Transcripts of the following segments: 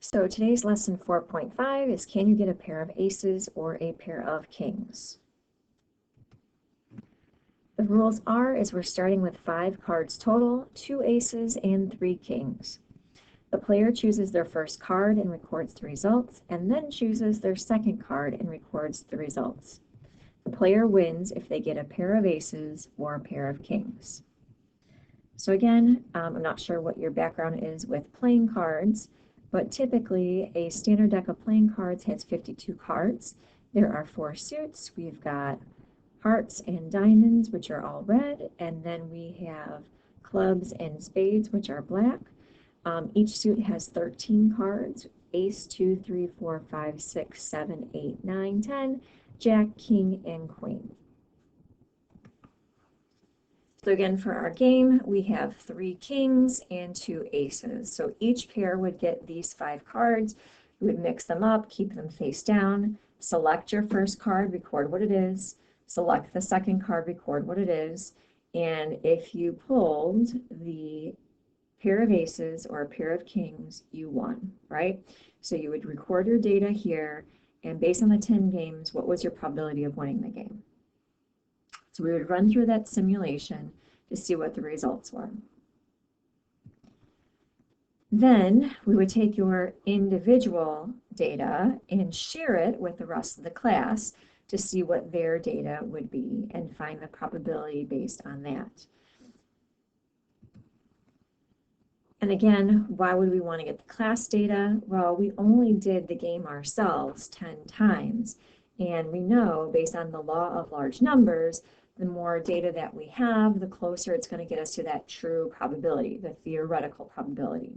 So today's lesson 4.5 is can you get a pair of aces or a pair of kings? The rules is we're starting with 5 cards total, 2 aces and 3 kings. The player chooses their first card and records the results, and then chooses their second card and records the results. The player wins if they get a pair of aces or a pair of kings. So again, I'm not sure what your background is with playing cards, but typically a standard deck of playing cards has 52 cards. There are 4 suits. We've got hearts and diamonds, which are all red, and then we have clubs and spades, which are black. Each suit has 13 cards: ace, 2, 3, 4, 5, 6, 7, 8, 9, 10, jack, king, and queen. So again, for our game, we have 3 kings and 2 aces. So each pair would get these 5 cards. You would mix them up, keep them face down, select your first card, record what it is, select the second card, record what it is, and if you pulled the pair of aces or a pair of kings, you won, right? So you would record your data here, and based on the 10 games, what was your probability of winning the game? So we would run through that simulation to see what the results were. Then we would take your individual data and share it with the rest of the class to see what their data would be and find the probability based on that. And again, why would we want to get the class data? Well, we only did the game ourselves 10 times, and we know based on the law of large numbers, the more data that we have, the closer it's going to get us to that true probability, the theoretical probability.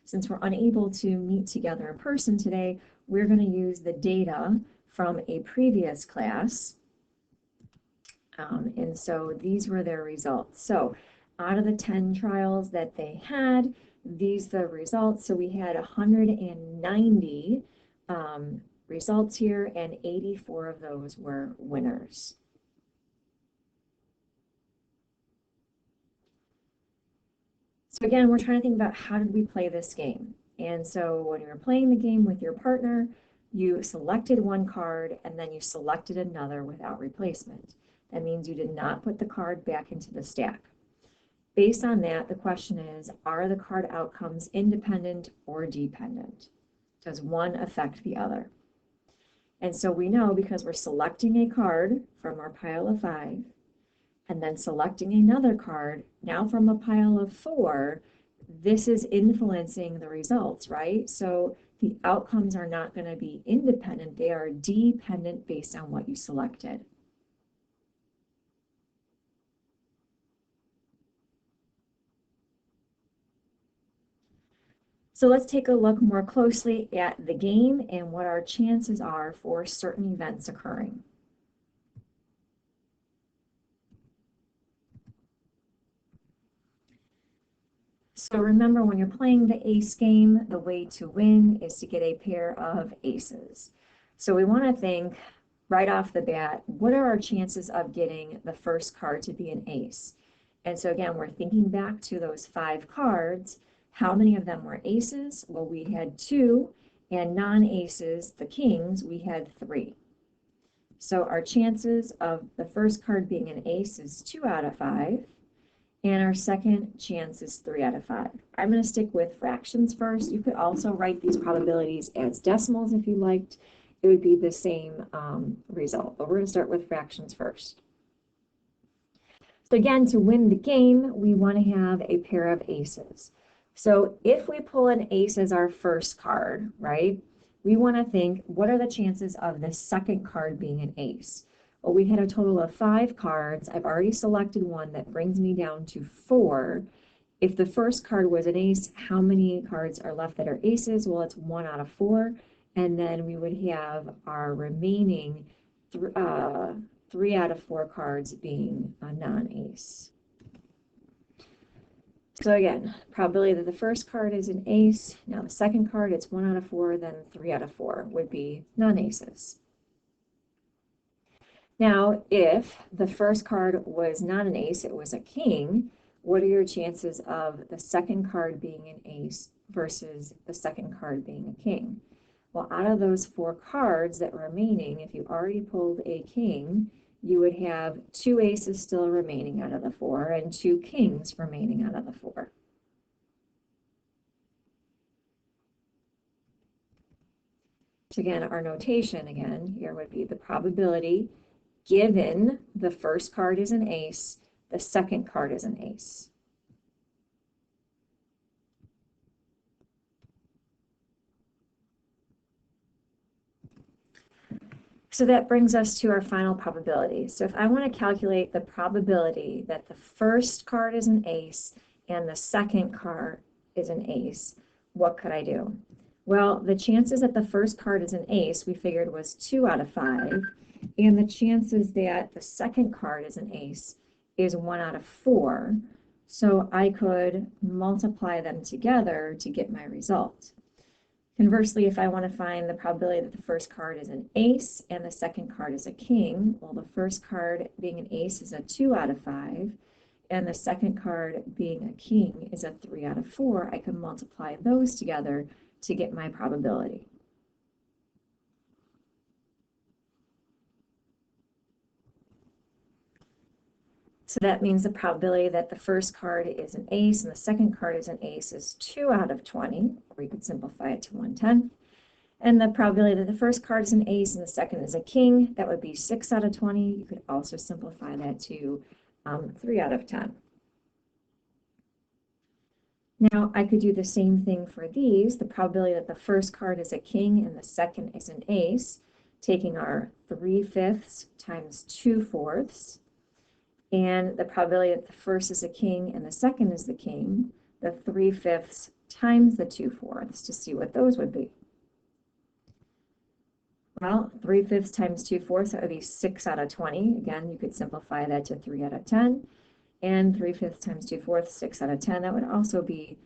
Since we're unable to meet together in person today, we're going to use the data from a previous class. And so these were their results. So out of the 10 trials that they had, these are the results. So we had 190 results here, and 84 of those were winners. So again, we're trying to think about how did we play this game. And so when you were playing the game with your partner, you selected one card and then you selected another without replacement. That means you did not put the card back into the stack. Based on that, the question is, are the card outcomes independent or dependent? Does one affect the other? And so we know because we're selecting a card from our pile of 5, and then selecting another card, now from a pile of 4, this is influencing the results, right? So the outcomes are not going to be independent, they are dependent based on what you selected. So let's take a look more closely at the game and what our chances are for certain events occurring. So remember, when you're playing the ace game, the way to win is to get a pair of aces. So we want to think right off the bat, what are our chances of getting the first card to be an ace? And so again, we're thinking back to those 5 cards. How many of them were aces? Well, we had 2, and non-aces, the kings, we had 3. So our chances of the first card being an ace is 2 out of 5. And our second chance is 3 out of 5. I'm going to stick with fractions first. You could also write these probabilities as decimals if you liked. It would be the same result, but we're going to start with fractions first. So again, to win the game, we want to have a pair of aces. So if we pull an ace as our first card, right, we want to think, what are the chances of the second card being an ace? Well, we had a total of 5 cards. I've already selected one. That brings me down to 4. If the first card was an ace, how many cards are left that are aces? Well, it's 1 out of 4. And then we would have our remaining 3 out of 4 cards being a non-ace. So again, probability that the first card is an ace. Now the second card, it's 1 out of 4, then 3 out of 4 would be non-aces. Now, if the first card was not an ace, it was a king, what are your chances of the second card being an ace versus the second card being a king? Well, out of those 4 cards that were remaining, if you already pulled a king, you would have 2 aces still remaining out of the 4 and 2 kings remaining out of the 4. So again, our notation again here would be the probability given the first card is an ace, the second card is an ace. So that brings us to our final probability. So if I want to calculate the probability that the first card is an ace and the second card is an ace, what could I do? Well, the chances that the first card is an ace, we figured was 2 out of 5, and the chances that the second card is an ace is 1 out of 4. So I could multiply them together to get my result. Conversely, if I want to find the probability that the first card is an ace and the second card is a king, well, the first card being an ace is a 2 out of 5, and the second card being a king is a 3 out of 4. I can multiply those together to get my probability. So that means the probability that the first card is an ace and the second card is an ace is 2 out of 20, or you could simplify it to 1/10. And the probability that the first card is an ace and the second is a king, that would be 6 out of 20. You could also simplify that to 3 out of 10. Now I could do the same thing for these. The probability that the first card is a king and the second is an ace, taking our 3/5 times 2/4, and the probability that the first is a king and the second is the king, the 3/5 times the 2/4 to see what those would be. Well, 3/5 times 2/4, that would be 6 out of 20. Again, you could simplify that to 3 out of 10. And 3/5 times 2/4, 6 out of 10. That would also be,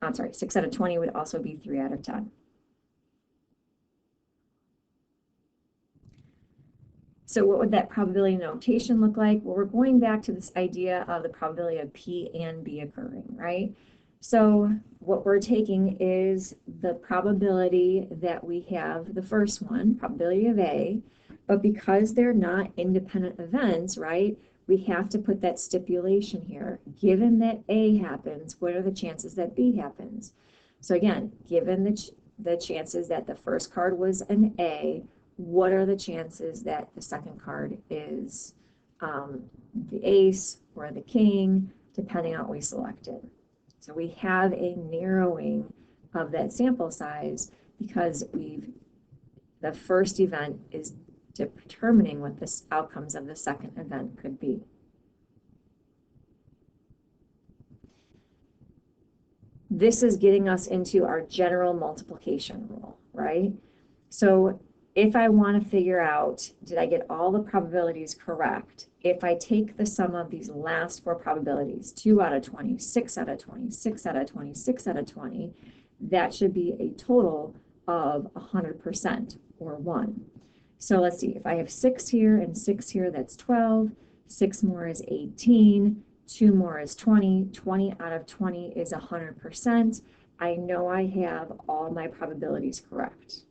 I'm sorry, 6 out of 20 would also be 3 out of 10. So what would that probability notation look like? Well, we're going back to this idea of the probability of P and B occurring, right? So what we're taking is the probability that we have the first one, probability of A, but because they're not independent events, right, we have to put that stipulation here. Given that A happens, what are the chances that B happens? So again, given the chances that the first card was an A, what are the chances that the second card is the ace or the king, depending on what we selected. So we have a narrowing of that sample size because the first event is determining what the outcomes of the second event could be. This is getting us into our general multiplication rule, right? So if I want to figure out, did I get all the probabilities correct? If I take the sum of these last 4 probabilities, 2 out of 20, 6 out of 20, 6 out of 20, 6 out of 20, that should be a total of 100%, or 1. So let's see, if I have 6 here and 6 here, that's 12. 6 more is 18. 2 more is 20. 20 out of 20 is 100%. I know I have all my probabilities correct.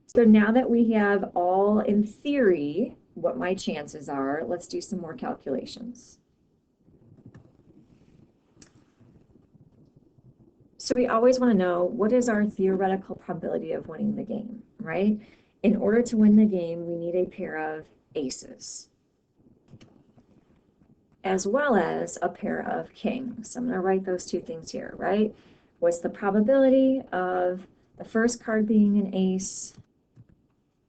So now that we have all, in theory, what my chances are, let's do some more calculations. So we always want to know, what is our theoretical probability of winning the game, right? In order to win the game, we need a pair of aces, as well as a pair of kings. So I'm going to write those 2 things here, right? What's the probability of the first card being an ace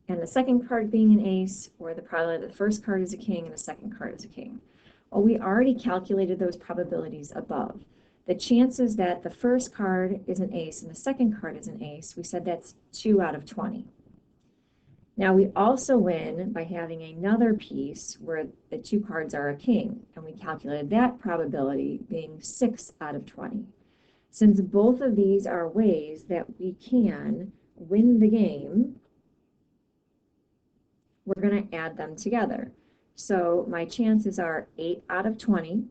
and the second card being an ace, or the probability that the first card is a king and the second card is a king? Well, we already calculated those probabilities above. The chances that the first card is an ace and the second card is an ace, we said that's 2 out of 20. Now we also win by having another piece where the 2 cards are a king, and we calculated that probability being 6 out of 20. Since both of these are ways that we can win the game, we're going to add them together. So my chances are 8 out of 20.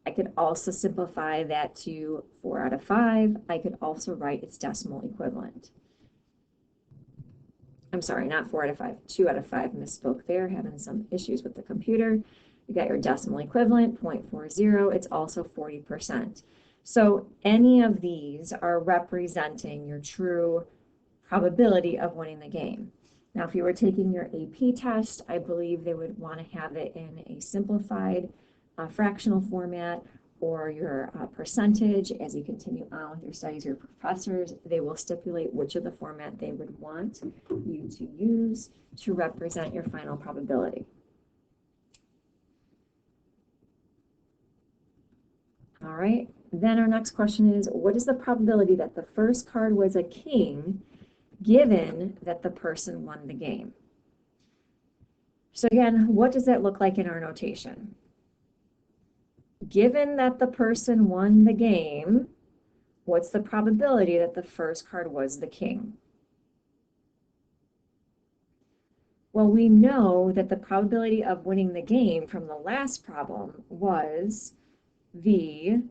I could also simplify that to 4 out of 5. I could also write its decimal equivalent. I'm sorry, not 4 out of 5, 2 out of 5, misspoke there, having some issues with the computer. You got your decimal equivalent, 0.40, it's also 40%. So any of these are representing your true probability of winning the game. Now, if you were taking your AP test, I believe they would want to have it in a simplified fractional format, or your percentage. As you continue on with your studies, your professors, they will stipulate which of the format they would want you to use to represent your final probability. All right, then our next question is, what is the probability that the first card was a king given that the person won the game? So again, what does that look like in our notation? Given that the person won the game, what's the probability that the first card was the king? Well, we know that the probability of winning the game from the last problem was the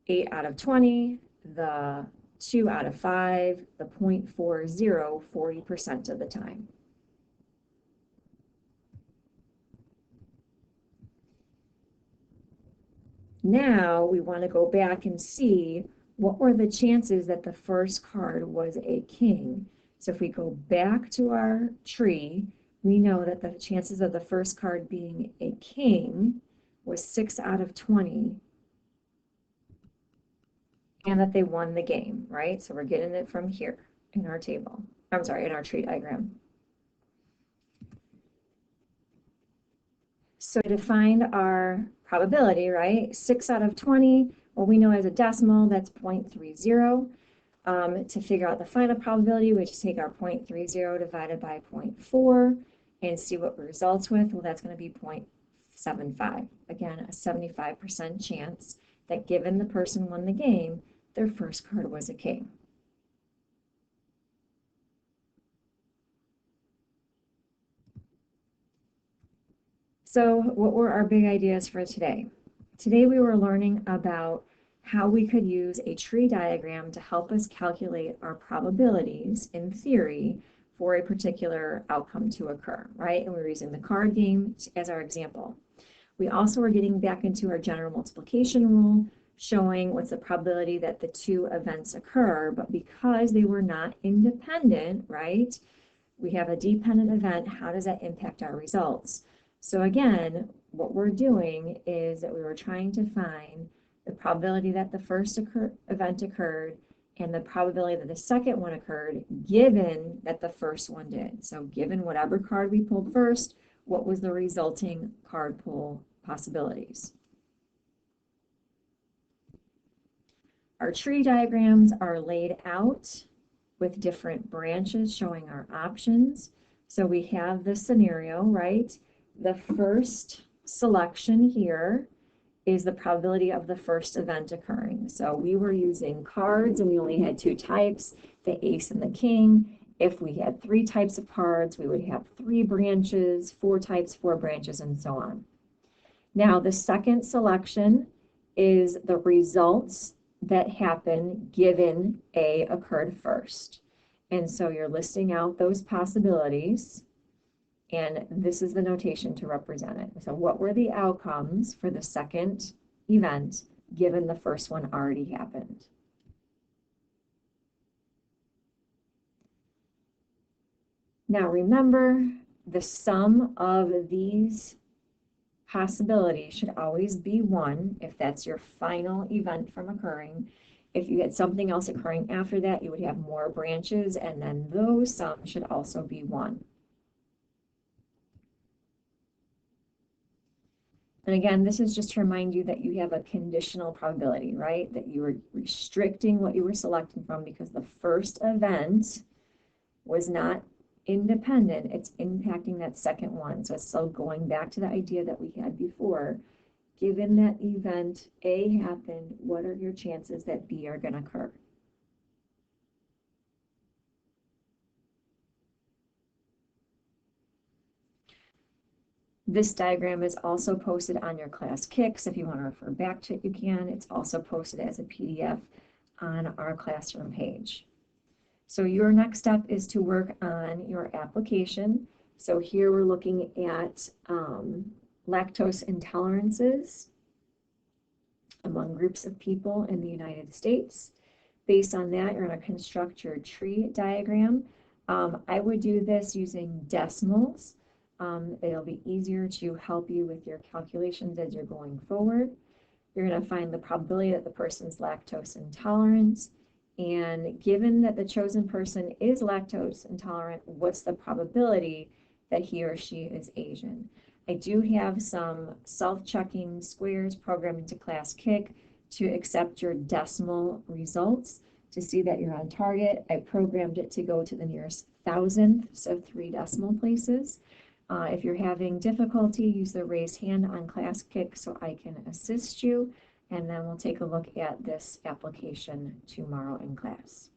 8 out of 20, the 2 out of 5, the 0.40, 40% of the time. Now we want to go back and see what were the chances that the first card was a king. So if we go back to our tree, we know that the chances of the first card being a king was 6 out of 20, and that they won the game, right? So we're getting it from here in our table. I'm sorry, in our tree diagram. So to find our probability, right? 6 out of 20, well, we know as a decimal, that's 0.30. To figure out the final probability, we just take our 0.30 divided by 0.4 and see what results with. Well, that's going to be 0.75. Again, a 75% chance that given the person won the game, their first card was a king. So what were our big ideas for today? Today we were learning about how we could use a tree diagram to help us calculate our probabilities in theory for a particular outcome to occur, right? And we were using the card game as our example. We also were getting back into our general multiplication rule, showing what's the probability that the two events occur, but because they were not independent, right? We have a dependent event, how does that impact our results? So again, what we're doing is that we were trying to find the probability that the first event occurred and the probability that the second one occurred, given that the first one did. So given whatever card we pulled first, what was the resulting card pull possibilities? Our tree diagrams are laid out with different branches showing our options. So we have this scenario, right? The first selection here is the probability of the first event occurring. So we were using cards and we only had two types, the ace and the king. If we had three types of cards, we would have 3 branches, 4 types, 4 branches, and so on. Now the second selection is the results that happen given A occurred first. And so you're listing out those possibilities, and this is the notation to represent it. So what were the outcomes for the second event given the first one already happened? Now remember, the sum of these possibilities should always be 1 if that's your final event from occurring. If you had something else occurring after that, you would have more branches, and then those sums should also be 1. And again, this is just to remind you that you have a conditional probability, right? That you were restricting what you were selecting from because the first event was not independent. It's impacting that second one. So it's still going back to the idea that we had before. Given that event A happened, what are your chances that B are going to occur? This diagram is also posted on your class Kicks. If you want to refer back to it, you can. It's also posted as a PDF on our classroom page. So your next step is to work on your application. So here we're looking at lactose intolerances among groups of people in the United States. Based on that, you're going to construct your tree diagram. I would do this using decimals. It'll be easier to help you with your calculations as you're going forward. You're going to find the probability that the person's lactose intolerant. And given that the chosen person is lactose intolerant, what's the probability that he or she is Asian? I do have some self-checking squares programmed into Class Kick to accept your decimal results to see that you're on target. I programmed it to go to the nearest thousandth, so 3 decimal places. If you're having difficulty, use the raise hand on Class Kick so I can assist you, and then we'll take a look at this application tomorrow in class.